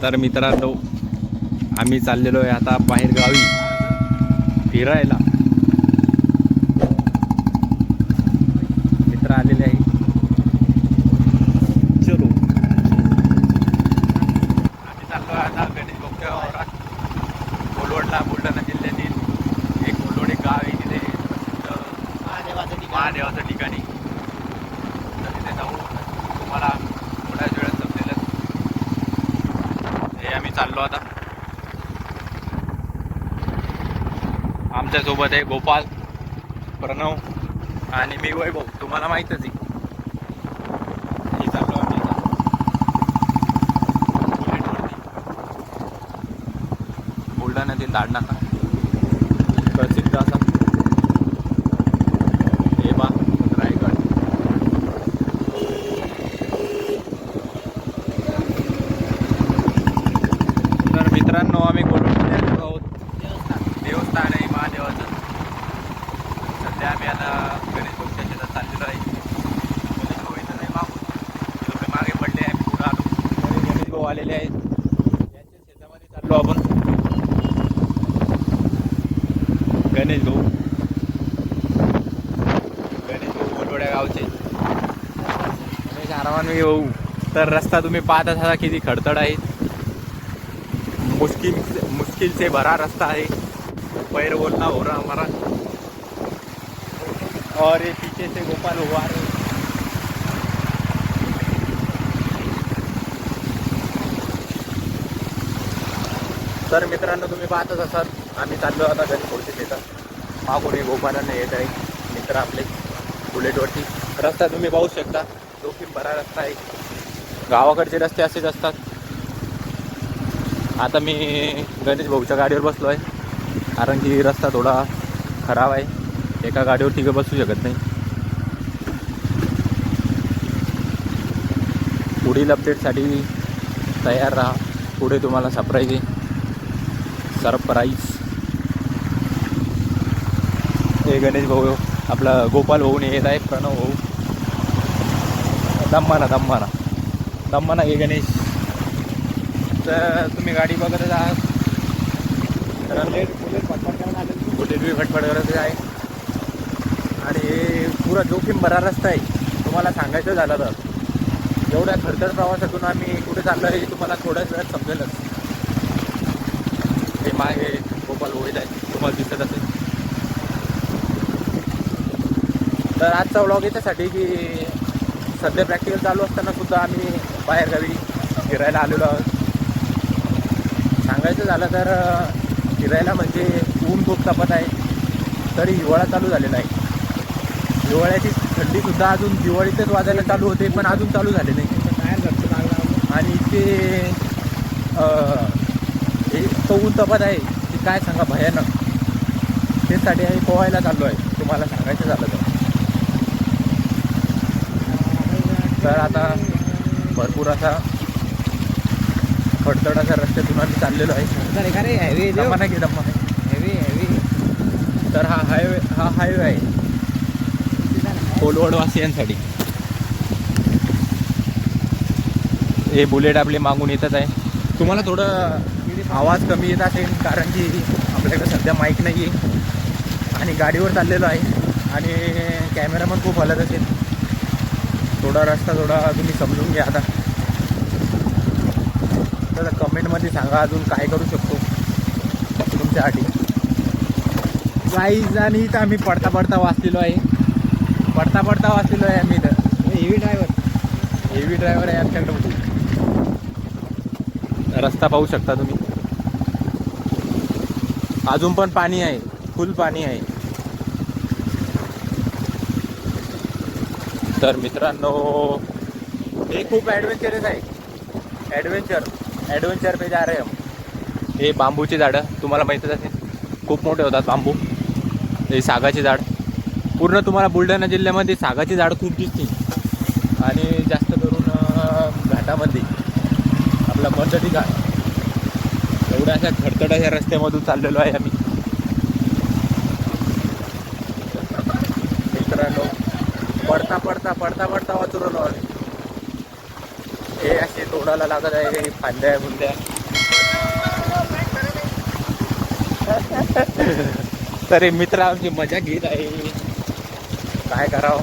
तर मित्रांनो, आम्ही चाललेलो आहे आता बाहेर गावी फिरायला. मित्र आलेले आहे. चलो, आम्ही चाललो आता गणेश भाऊच्या वावरात. कोलवडला, बुलढाणा जिल्ह्यातील एक कोलवड एक गाव आहे. तिथे महादेवाचं ठिकाणी. तर तिथे जाऊ, तुम्हाला थोड्याच वेळात समजेलच. हे आम्ही चाललो आता. आमच्यासोबत आहे गोपाल, प्रणव आणि मी वैभव. तुम्हाला माहीतच आहे. हे चाललो आम्ही आता बुलेटवरती. बुलढाण्यातील दाडनाका प्रसिद्ध असा हे बा रायगड. तर मित्रांनो, आम्ही कोलवडमध्ये आलेलो आहोत. देवस्थान आहे महादेवाचं. सध्या आम्ही आता गणेश भाऊच्या शेतात चाललेलो आहे. गणेश भाऊ इथं नाही, मागून थोडे मागे पडले आहे. पुढं आलो. गणेश भाऊ आलेले आहेत. यांच्या शेतामध्ये चाललो आपण. गणेश भाऊ कोलवड्या गावचे. गणेश आरामाने भाऊ. तर रस्ता तुम्ही पाहत असा किती खडतड आहे. मुश्किल से भरा रास्ता है. पैर बोलना हो रहा हमारा. और ये पीछे से गोपाल हुआ रहे. तर मित्रांनो, तुम्ही पाहतच असाल आम्ही चाललो आता गणेश भाऊच्या शेतात. मागून गोपालांना येत आहे मित्र आपले बुलेटवरती. रस्ता तुम्ही पाहू शकता, जोखीम भरा रस्ता आहे. गावाकडचे रस्ते असेच असतात. आता मी गणेश भाऊच्या गाडीवर बसलो आहे, कारण की रस्ता थोडा खराब आहे. एका गाडीवर तिघं बसू शकत नाही. पुढील अपडेटसाठी तयार राहा. पुढे तुम्हाला सरप्राईज हे गणेश भाऊ, आपला गोपाल भाऊ येत आहे. प्रणव भाऊ, दम्माना हे गणेश. तर तुम्ही गाडी बघतच आहात. बुलेट बी फटफट करत आहे. आणि हे पुरा जोखीम भरा रस्ता आहे. तुम्हाला सांगायचं झालं तर एवढ्या खडतर प्रवासातून आम्ही कुठे चाललो आहे तुम्हाला थोड्याच वेळात समजेलच. हे मागे गोपाल होईत आहे, तुम्हाला दिसत असेल. तर आजचा व्लॉग याच्यासाठी की सध्या प्रॅक्टिकल चालू असताना सुद्धा आम्ही बाहेरगावी फिरायला आलेलो आहोत. सांगायचं झालं तर फिरायला म्हणजे ऊन खूप तापत आहे, तरी हिवाळा चालू झालेला आहे. हिवाळ्याची थंडीसुद्धा अजून दिवाळीतच वाजायला चालू होते, पण अजून चालू झाले नाही. आणि ते तो ऊन तापत आहे की काय सांगा, भयानक. त्यासाठी आम्ही पोहायला चाललो आहे, तुम्हाला सांगायचं झालं तर. आता भरपूर असा खडतडाच्या रस्त्यातून आम्ही चाललेलो आहे. दम्मा हेवी. तर हा हायवे आहे कोलवडवासियांसाठी. हे बुलेट आपले मागून येतच आहे. तुम्हाला थोडं आवाज कमी येत असेल, कारण की आपल्याकडे सध्या माईक नाही आहे आणि गाडीवर चाललेलो आहे. आणि कॅमेरा पण खूप हलत असेल. थोडा रस्ता तुम्ही समजून घ्या. आता तर कमेंटमध्ये सांगा अजून काय करू शकतो तुमच्यासाठी. गाईज, आणि इथं आम्ही पडता वाचलेलो आहे. आम्ही इथं. हेवी ड्रायव्हर आहे आमच्याकडे. रस्ता पाहू शकता तुम्ही. अजून पण पाणी आहे, फुल पाणी आहे. तर मित्रांनो, हे खूप ॲडव्हेंचरस आहे. ॲडव्हेंचर पे जा रहे हम. हे बांबूची झाडं तुम्हाला माहीतच असेल, खूप मोठे होतात बांबू. हे सागाची झाड. पूर्ण तुम्हाला बुलढाणा जिल्ह्यामध्ये सागाची झाड खूप दिसतील. आणि जास्त करून घाटामध्ये आपला मर्दटी घाट. एवढ्या अशा खडतडाच्या रस्त्यामधून चाललेलो आहे आम्ही. मित्रांनो, पडता वाचून आलो आम्ही. हे असे तोडायला लागत आहे फांद्या बुंद्या. तरी मित्र आमची मजा घेत आहे, काय करावं.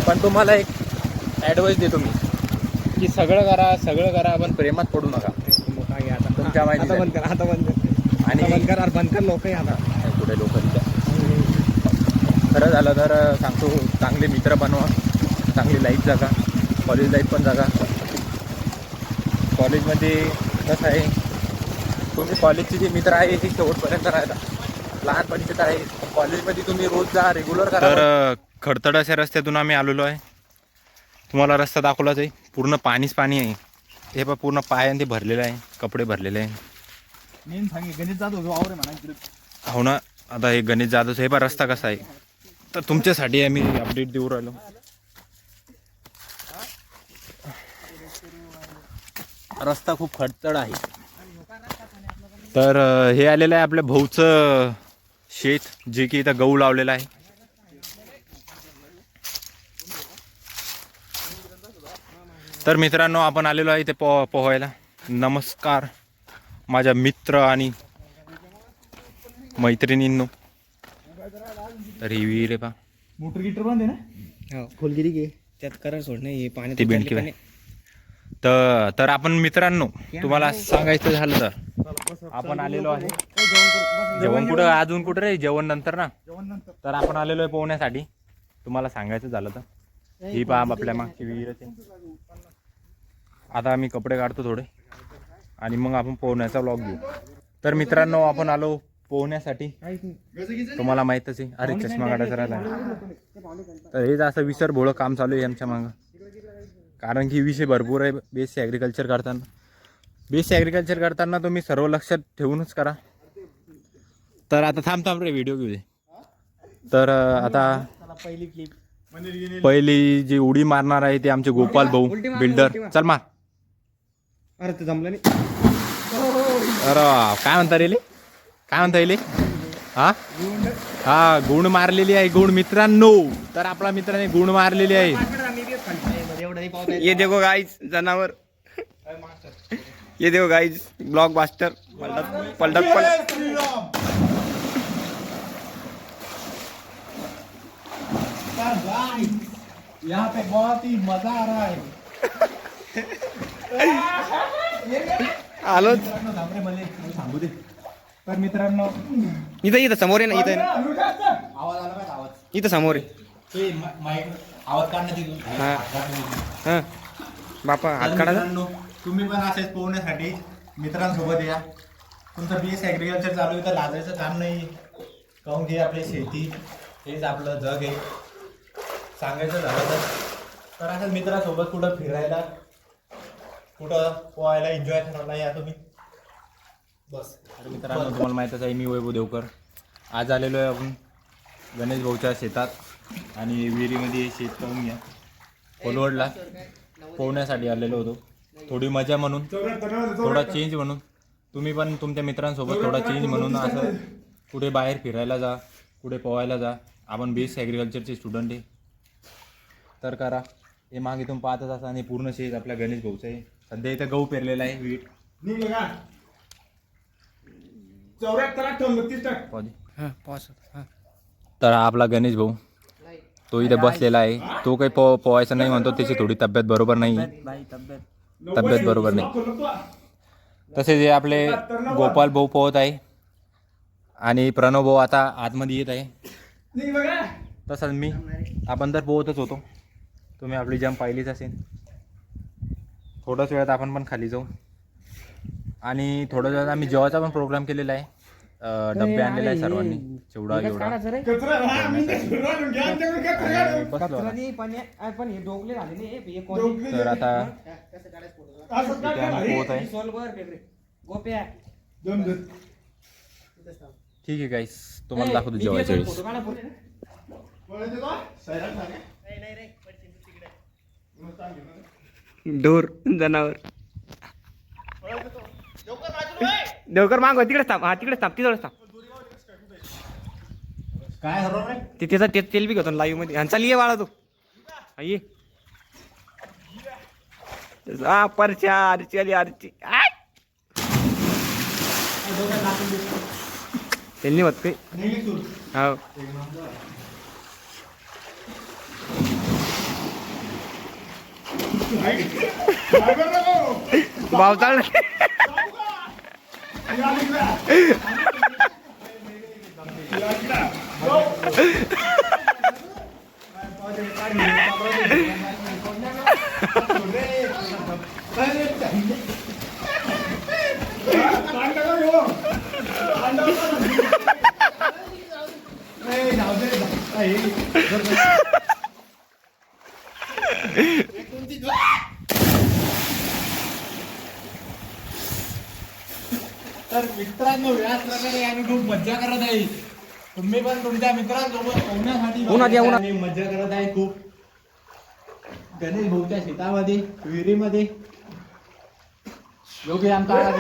पण तुम्हाला एक ॲडवाईस देतो मी की सगळं करा पण प्रेमात पडू नका. तुमच्या माहिती आता बंद कर बंद कर लोक आता पुढे लोक. खरं झालं तर सांगतो, चांगले मित्र बनवा, चांगली लाईफ जगा, कॉलेज लाईफ पण जगा. कॉलेजमध्ये कसं आहे, तुम्ही कॉलेजचे जे मित्र आहे ते शेवटपर्यंत राहता. लहानपणीचे तर आहे, कॉलेजमध्ये तुम्ही रोज जा, रेग्युलर करा. तर खडतडाच्या रस्त्यातून आम्ही आलेलो आहे. तुम्हाला रस्ता दाखवलाच आहे, पूर्ण पाणीच पाणी आहे. हे पण पूर्ण पायाने ते भरलेलं आहे, कपडे भरलेले आहे. मेन सांगे गणेश जाधव वावर म्हणा इकडे. हो ना, आता हे गणेश जाधवचं हे पण रस्ता कसा आहे, तर तुमच्यासाठी आम्ही अपडेट देऊ राहिलो. रस्ता खूप खडतड आहे. तर हे आलेलं आहे आपल्या भाऊचं शेत, जे की इथं गहू लावलेला आहे. तर मित्रांनो, आपण आलेलो आहे इथे पोहायला. नमस्कार माझ्या मित्र आणि मैत्रिणींनो. तर ही विहीर आहे पा, मोटर गिटर बंद आहे ना, खोलगिरी घे त्यात करा सोडणे हे पाणी ती बेंडकी बाई. तर आपण मित्रांनो, तुम्हाला सांगायचं झालं तर आपण आलेलो आहे. जेवण कुठं, अजून कुठं रे, जेवण नंतर ना. तर आपण आलेलो आहे पोहण्यासाठी. तुम्हाला सांगायचं झालं तर ही पहा आपल्या मागची विहीर आहे. आता आम्ही कपडे काढतो थोडे आणि मग आपण पोहण्याचा व्लॉग घेऊ. तर मित्रांनो, आपण आलो पोहण्यासाठी. तुम्हाला माहीतच आहे, अरे चष्मा काढायचा राहिला. तर हेच असं विसर भोळं काम चालू आहे आमच्या मागं, कारण की विषय भरपूर आहे. बेस ॲग्रिकल्चर करताना तुम्ही सर्व लक्षात ठेवूनच करा. तर आता थांब रे, व्हिडिओ घेऊ दे. तर आता पहिली जी उडी मारणार आहे ते आमचे गोपाल भाऊ बिल्डर. चल मार. अरे ते जमलं नाही. अरे काय म्हणता रे, काय म्हणता येईल? हा गुण मारलेली आहे, गुण मित्रांनो. तर आपला मित्राने गुण मारलेली आहे. ये देखो गाइस जनावर, ये देखो गाइस ब्लॉक बास्टर पलटक. यहाँ पे बहुत ही मजा आ रहा है. आलो सांगू दे. तर मित्रांनो, इथं समोर आहे ना, इथं आवाज आला का? आवाज इथं समोर आहे. आवाज काढण्यात हां बापा हात काढा. तुम्ही पण असेच पोहण्यासाठी मित्रांसोबत या. तुमचं BS ॲग्रिकल्चर चालू आहे तर लाजायचं काम नाही. काहून की आपली शेती हेच आपलं जग आहे. सांगायचं झालं तर असं मित्रांसोबत कुठं फिरायला, कुठं पोहायला एन्जॉय करायला या तुम्ही बस. मित्रांनो, तुम्हाला माहीतच आहे, मी वैभव देवकर. आज आलेलो आहे आपण गणेश भाऊच्या शेतात आणि विहिरीमध्ये शेत पाहून घ्या. कोलवडला पोहण्यासाठी आलेलो होतो, थोडी मजा म्हणून, थोडा चेंज म्हणून. तुम्ही पण तुमच्या मित्रांसोबत थोडा चेंज म्हणून असं कुठे बाहेर फिरायला जा, कुठे पोहायला जा. आपण BS ॲग्रिकल्चरचे स्टुडंट आहे. तर करा. हे मागे तुम्ही पाहतच असा आणि पूर्ण शेत आपल्या गणेश भाऊचं आहे. सध्या इथं गहू पेरलेला आहे, वीट. तर आपला गणेश भाऊ तो इथे बसलेला आहे. तो काही पोहायचं नाही म्हणतो, त्याची थोडी तब्येत बरोबर नाही. तब्येत बरोबर नाही. तसेच हे आपले गोपाल भाऊ पोहत आहे आणि प्रणव भाऊ आता आतमध्ये येत आहे. तसंच मी, आपण तर पोहतच होतो. तुम्ही आपली जंप पाहिलीच असेल. थोड्याच वेळात आपण पण खाली जाऊ आणि थोड्या वेळात आम्ही जेवायचा पण प्रोग्राम केलेला आहे. डब्बे आणलेला आहे सर्वांनी, चिवडा एवढा. तर आता पोहत आहे. ठीक आहे गाईस, तुम्हाला दाखवतो जेवायच्या वेळेस. ढोर जनावर देवकर मागव तिकडेच थांब. हा तिकडेच थांब, तिथंच थांब. काय हरवलं रे? ते त्याचा तेल बी घेतो लाईव्ह मध्ये. आणि चाल ये बाळा तू, ये हा परच्या आरची आली आरची आय! त्यांनी होत काही हो भाव चाल तर मित्रांनो याच प्रकारे आम्ही खूप मज्जा करत आहे. तुम्ही पण तुमच्या मित्रांसोबत पोहण्यासाठी उन्हात या, उन्हात. आम्ही मज्जा करत आहे खूप. गणेश भाऊच्या शेतामध्ये विहिरीमध्ये योग्य आमचा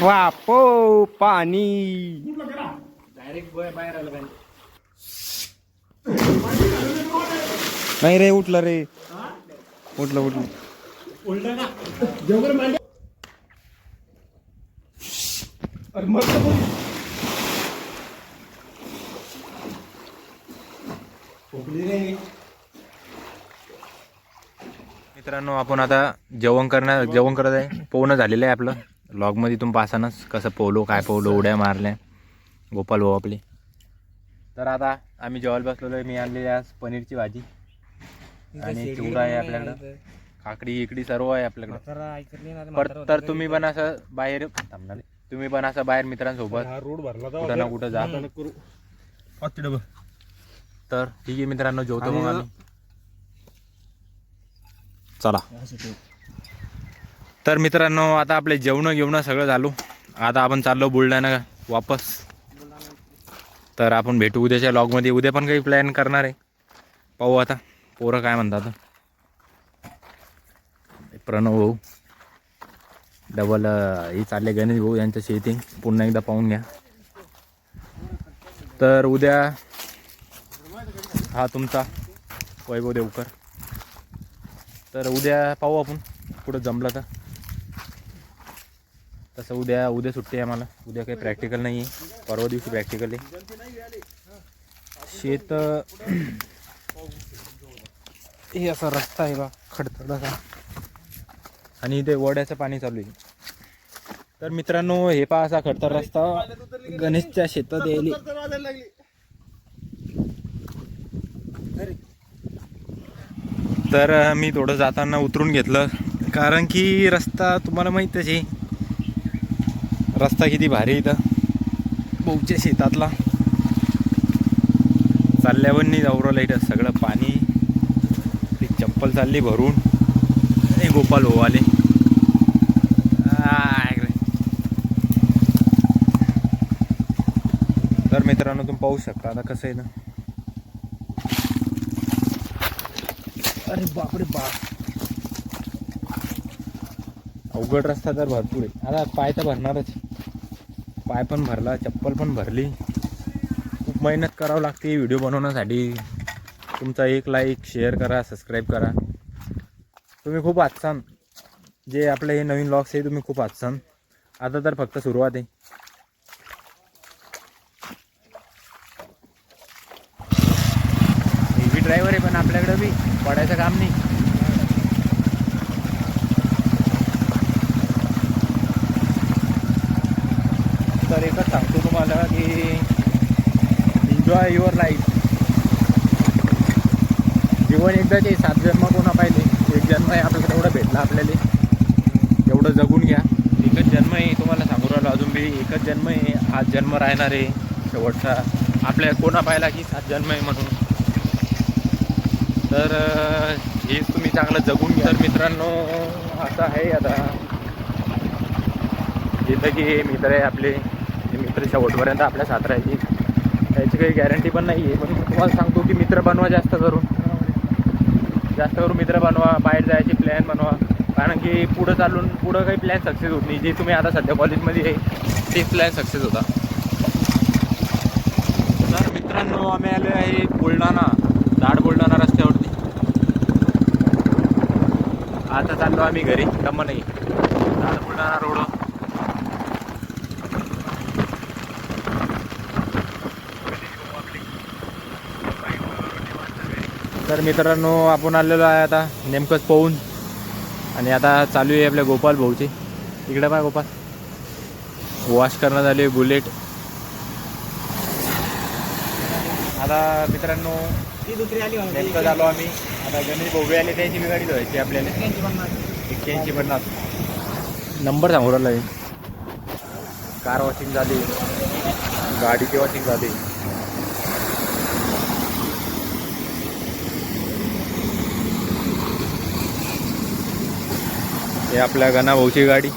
बापो पाणी डायरेक्ट बाहेर आलं पाहिजे. नाही रे उठलं रे उठलं उठलं उलट ना जेवढं मांडे अरे मस्त मित्रांनो आपण आता जेवण करत आहे. पोहणं झालेलं आहे आपलं. लॉगमध्ये तुम्ही पाहसानच कसं पोहलो काय पोहलो उड्या मारल्या गोपाल भाऊ आपले. तर आता आम्ही जेवायला बसलेलो आहे. मी आणलेली आज पनीरची भाजी आणि चिवडा आहे आपल्याकडं. काकडी इकडी सर्व आहे आपल्याकडं. तर तुम्ही पण असं बाहेर थांबणार तुम्ही पण असं बाहेर मित्रांसोबत कुठं ना कुठं जा. तर ठीक आहे मित्रांनो जेवतो मग आम्ही. चला तर मित्रांनो आता आपले जेवण सगळं झालो. आता आपण चाललो बुलढाणा वापस. तर आपण भेटू उद्याच्या लॉगमध्ये. उद्या पण काही प्लॅन करणार आहे पाहू आता पोरं काय म्हणतात. प्रणव भाऊ डबल हे चालले गणेश भाऊ यांचं शेती पुन्हा एकदा पाहून घ्या. तर उद्या हा तुमचा वैभव देवकर. तर उद्या पाहू आपण कुठं जमलं तर. तसं उद्या सुट्टी आहे आम्हाला. उद्या काही प्रॅक्टिकल नाही आहे. परवा दिवशी प्रॅक्टिकल आहे. शेत हे असा रस्ता आहे बा खडखडाचा आणि इथे वड्याचं पाणी चालू आहे. तर मित्रांनो हे पहा असा खडतर रस्ता गणेशच्या शेतात यायला. तर मी थोडं जाताना उतरून घेतलं कारण की रस्ता तुम्हाला माहीतच आहे. रस्ता किती भारी इथं भाऊच्या शेतातला. चालल्यावर नाही जाऊरला इथं सगळं पाणी. ती चप्पल चालली भरून. हे गोपाल भाऊ आले. तर मित्रांनो तुम्ही पाहू शकता आता कसं आहे ना. अरे बापरे बाप अवघड रस्ता तर भरपूर आहे. आता पाय तर भरणारच. पाय पण भरला चप्पल पण भरली. खूप मेहनत करावं लागते व्हिडिओ बनवण्यासाठी. तुमचा एक लाईक शेअर करा सबस्क्राईब करा. तुम्ही खूप आजसान जे आपले हे नवीन व्लॉग्स आहे तुम्ही खूप आजसान. आता तर फक्त सुरुवात आहे. हेवी ड्रायव्हर आहे पण आपल्याकडं बी पडायचं काम नाही. तर एकच सांगतो तुम्हाला की एन्जॉय युअर लाईफ. जीवन एकदाचे 7 जन्म कोणा पाहिले. एक जन्म आहे आपल्याला तेवढं भेटला आपल्याला तेवढं जगून घ्या. एकच जन्म आहे तुम्हाला सांगू राहिलो अजून बी एकच जन्म आहे. आज जन्म राहणार आहे शेवटचा. आपल्या कोणा पाहिला की 7 जन्म आहे म्हणून. तर हे तुम्ही चांगलं जगून घ्या. तर मित्रांनो असं आहे आता जिथं की मित्र आहे आपले ते मित्र शेवटपर्यंत आपल्या साथ राहायची त्याची काही गॅरंटी पण नाही आहे. पण तुम्हाला सांगतो की मित्र बनवा जास्त करून मित्र बनवा. बाहेर जायचे प्लॅन बनवा. कारण की पुढं काही प्लॅन सक्सेस होत नाही. जे तुम्ही आता सध्या कॉलेजमध्ये आहे तेच प्लॅन सक्सेस होता. तर मित्रांनो आम्ही आलो आहे दाड बुलढाणा रस्त्यावरती. आता चाललो आम्ही घरी दम नाही दाड बुलढाणा रोड. तर मित्रांनो आपण आलेलो आहे आता नेमकंच पोहून. आणि आता चालू आहे आपल्या गोपाल भाऊची. इकडे पाय गोपाल वॉश करण्यात आली बुलेट. आता मित्रांनो नेमकं झालो आम्ही. आता गणेश भाऊ आले त्यांची बी गाडी धुवायची आपल्याला. 8150 नंबर सांगू राहिला आहे. कार वॉशिंग झाली, गाडीची वॉशिंग झाली. हे आपल्या गणा भाऊची गाडी.